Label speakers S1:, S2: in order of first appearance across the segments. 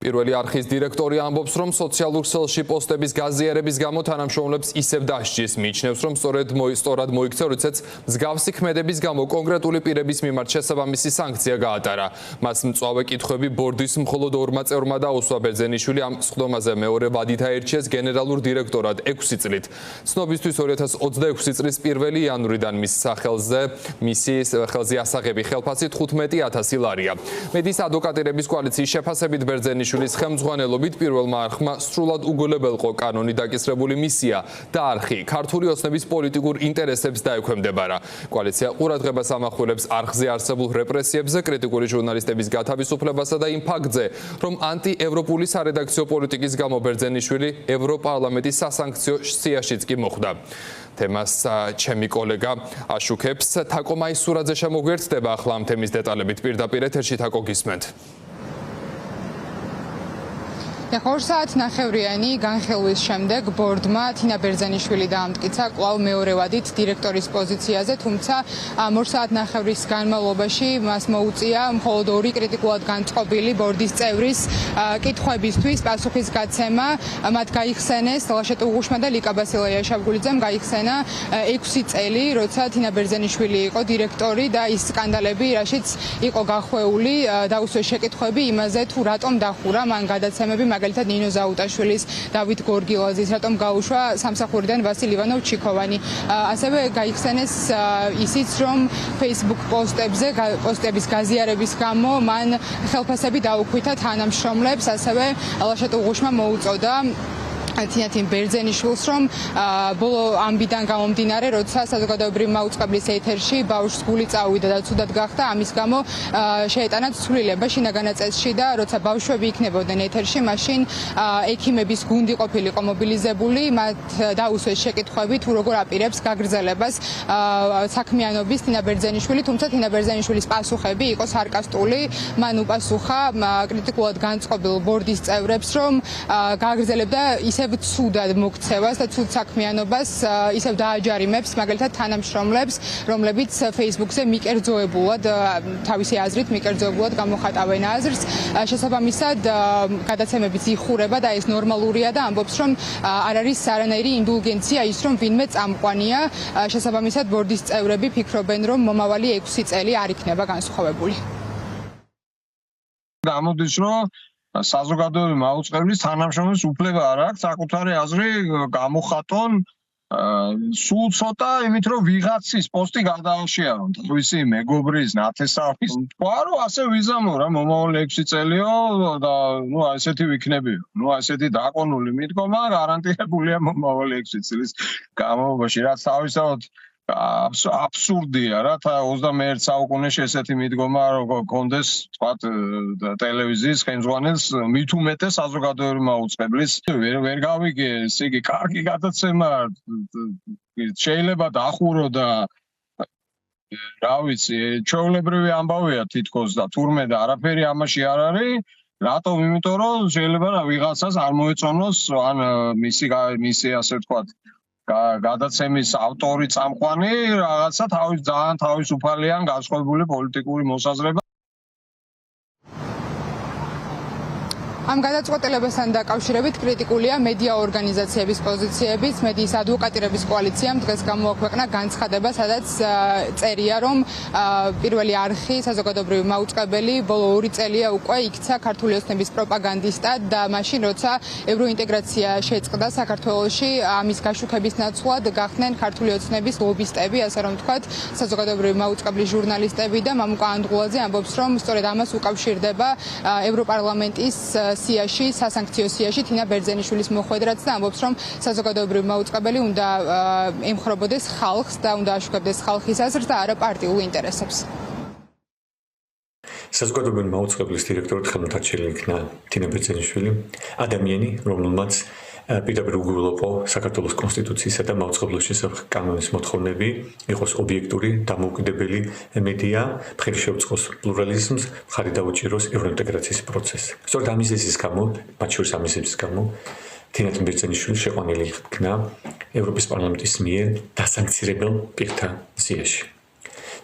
S1: პირველი არხის დირექტორი ამბობს, რომ სოციალურ ქსელში პოსტების გაზიარების გამო თანამშრომლებს ისევ დასჯის. მიიჩნევს, რომ სწორად მოიქცა, როდესაც მსგავსი ქმედების გამო კონკრეტული პირების მიმართ შესაბამისი სანქცია გაატარა. მას მწვავე კითხვები ბორდის მხოლოდ ორმა წევრმა დაუსვა. ბერძენიშვილი ამ სხდომაზე მეორე ვადით აირჩიეს გენერალურ დირექტორად 6 წლით. ცნობისთვის 2026 წლის 1 იანვრიდან მისი ხელზე ასაღები ხელფასით 15,000 ლარია. მედის ადვოკატირების კოალიციის შეფასებით ბერძენიშვილის ხელმძღვანელობით პირველმა არხმა სრულად უგულებელყო კანონი დაკისრებული მისია და არხი ქართული ოცნების პოლიტიკურ ინტერესებს დაექვემდებარა. კოალიცია ყურადღებას ამახვილებს არხზე არსებულ რეპრესიებზე, კრიტიკული ჟურნალისტების გათავისუფლებასა და იმ ფაქტზე, რომ ანტიევროპული სარედაქციო პოლიტიკის გამო ბერძენიშვილი ევროპარლამენტის სასანქციო სიაშიც კი მოხვდა. თემას ჩემი კოლეგა აშუქებს. თაკო მაისურაძე შემოგვიერთდება ახლა ამ თემის დეტალებით პირდაპირ ეთერში. თაკო, გისმენთ.
S2: 2 საათნახევრიანი განხილვის შემდეგ ბორდმა თინა ბერძენიშვილი დაამტკიცა კვლავ მეორე ვადით დირექტორის პოზიციაზე, თუმცა 2 საათნახევრის განმავლობაში მას მოუწია მხოლოდ 2 კრიტიკულად განწყობილი ბორდის წევრის კითხვებისთვის პასუხის გაცემა. მათ გაიხსენეს ლაშეთ უღუშმა და ლიკა ბასილია-შაბგულიძემ გაიხსენა 6 წელი, როცა თინა ბერძენიშვილი იყო დირექტორი და ის სკანდალები, რაშიც იყო გახვეული, დაუსვეს შეკითხვები იმაზე, თუ რატომ დახურა მან გადაცემები, მაგალითად ნინო ზაუტაშვილის, დავით გორგილაძის, რატომ გაუშვა სამსახურიდან ვასილ ივანოვ-ჩიქოვანი. ასევე გაიხსენეს ისიც, რომ Facebook პოსტების გაზიარების გამო მან ხელფასები დაუქვითა თანამშრომლებს, ასევე ლაშეთ უღუშმა მოუწოდა თინათინ ბერძენიშვილს, რომ ბოლო ამბიდან გამომდინარე, როცა საზოგადოებრივი მაუწყებლის ეთერში ბავშვს გული წავიდა და ცუდად გახდა, ამის გამო შეეტანა ცვლილება შინაგან წესში და როცა ბავშვები იქნებოდნენ ეთერში, მაშინ ექიმების გუნდი ყოფილიყო მობილიზებული, მათ დაუსვეს შეკითხვები, თუ როგორ აპირებს გაგრძელებას საქმიანობის თინა ბერძენიშვილი, თუმცა თინა ბერძენიშვილის პასუხები იყო სარკასტული. მან უპასუხა კრიტიკულად განწყობილ ბორდის წევრებს, რომ გაგრძელებდა ისევ ცუდად მოქცევას და ცუდ საქმიანობას, ისევ დააჯარიმებს მაგალითად თანამშრომლებს, რომლებიც Facebook-ზე მიკერძოებულად, თავისი აზრით მიკერძოებულად გამოხატავენ აზრს. შესაბამისად, გადაცემებიც იხურება და ეს ნორმალურია და ამბობს, რომ არ არის არანაირი ინდულგენცია ის, რომ ვინმე წამყვანია. შესაბამისად, ბორდის წევრები ფიქრობენ, რომ მომავალი 6 წელი არ იქნება განსხვავებული.
S3: გამოდის, რომ საზოგადოებრივი მაუწყებლის თანამშრომლის უფლება არ აქვს საკუთარი აზრი გამოხატონ სულ ცოტა იმით, რომ ვიღაცის პოსტი გადააშიარონ თავისი მეგობრის ნათესავის. თქვა, რომ ასე ვიზამო რა მომავალი 6 წელიო და ესეთი ვიქნებიო. ესეთი დაკონული მიდგომა გარანტირებულია მომავალი 6 წლის განმავლობაში, რაც თავისთავად აბსურდია რა, 21 საუკუნეში ესეთი მიდგომა გქონდეს, თქვა, ტელევიზიის ხელმძღვანელს, მით უმეტეს საზოგადოებრივი მაუწყებლის. ვერ გავიგე, ესე იგი, კარგი გადაცემა შეიძლება დახურო და რა ვიცი, ჩვეულებრივი ამბავია თითქოს და თურმე და არაფერი ამაში არ არის. რატომ? იმიტომ რომ შეიძლება ვიღაცას არ მოეწონოს ან მისი ასე ვთქვათ გადაცემის ავტორი წამყვანი რაღაცა ძალიან თავისუფალი ან განსხვავებული პოლიტიკური მოსაზრება.
S2: ამ გადაწყვეტილებასთან დაკავშირებით კრიტიკულია მედია ორგანიზაციების პოზიციებიც. მედიის ადვოკატირების კოალიციამ დღეს გამოაქვეყნა განცხადება, სადაც წერია, რომ პირველი არხი საზოგადოებრივი მაუწყებელი ბოლო 2 წელია უკვე იქცა ქართული ოცნების პროპაგანდისტად და მაშინ, როცა ევროინტეგრაცია შეწყდა საქართველოში, ამის გაშუქების ნაცვლად გახდნენ ქართული ოცნების ლობისტები, ასე რომ ვთქვათ, საზოგადოებრივი მაუწყებლის ჟურნალისტები და მამუკა ანდღულაძე ამბობს, რომ სწორედ ამას უკავშირდება ევროპარლამენტის სიაში, სასანქციო სიაში თინა ბერძენიშვილის მოხვედრაც და ამბობს, რომ საზოგადოებრივი მაუწყებელი უნდა ემხრობოდეს ხალხს და უნდა აშუქებდეს ხალხის აზრს და არა პარტიულ ინტერესებს.
S4: საზოგადოებრივი მაუწყებლის დირექტორად ხელმოთარჩელი იქნა თინა ბერძენიშვილი, ადამიანი, რომელმაც პირდაპირ უგულოყო საქართველოს კონსტიტუციისა და მაუწყებლობის შესახებ კანონის მოთხოვნები, იყოს ობიექტური, დამოუკიდებელი მედია, მხარი შეუწყოს პლურალიზმს, მხარი დაუჭიროს ევროინტეგრაციის პროცესს. სწორედ ამის გამო, მათ შორის ამის გამო, თინა ბერძენიშვილი შეყვანილი იქნა ევროპის პარლამენტის მიერ დასანქცირებელ პირთა სიაში.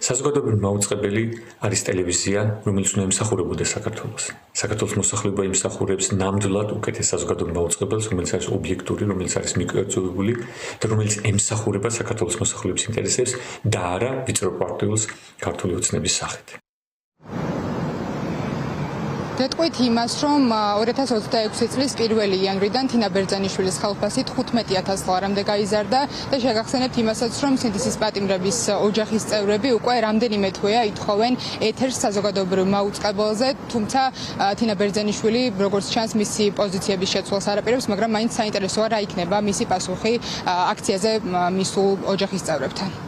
S4: საზოგადოებრივი მაუწყებელი არის ტელევიზია, რომელიც უნდა ემსახურებოდა საქართველოს. საქართველოს მოსახლეობა იმსახურებს ნამდვილად უკეთეს საზოგადოებრივ მაუწყებელს, რომელიც არის ობიექტური, რომელიც არის მიკროწვეული და რომელიც ემსახურება საქართველოს მოსახლეობის ინტერესებს და არა ვიწრო პარტიულს ქართული ოცნების სახით.
S2: გეტყვით იმას, რომ 2026 წლის 1 იანვრიდან თინა ბერძენიშვილის ხალხფასი 15,000 ლარამდე გაიზარდა და შეგახსენებთ იმასაც, რომ სინთეზის პატიმრების ოჯახის წევრები უკვე რამდენიმე თვეა ითხოვენ ეთერს საზოგადოებრივ მაუწყებელზე, თუმცა თინა ბერძენიშვილი, როგორც ჩანს, მისი პოზიციების შეცვლას არ აპირებს, მაგრამ მაინც საინტერესოა რა იქნება მისი პასუხი აქციაზე მისულ ოჯახის წევრებთან.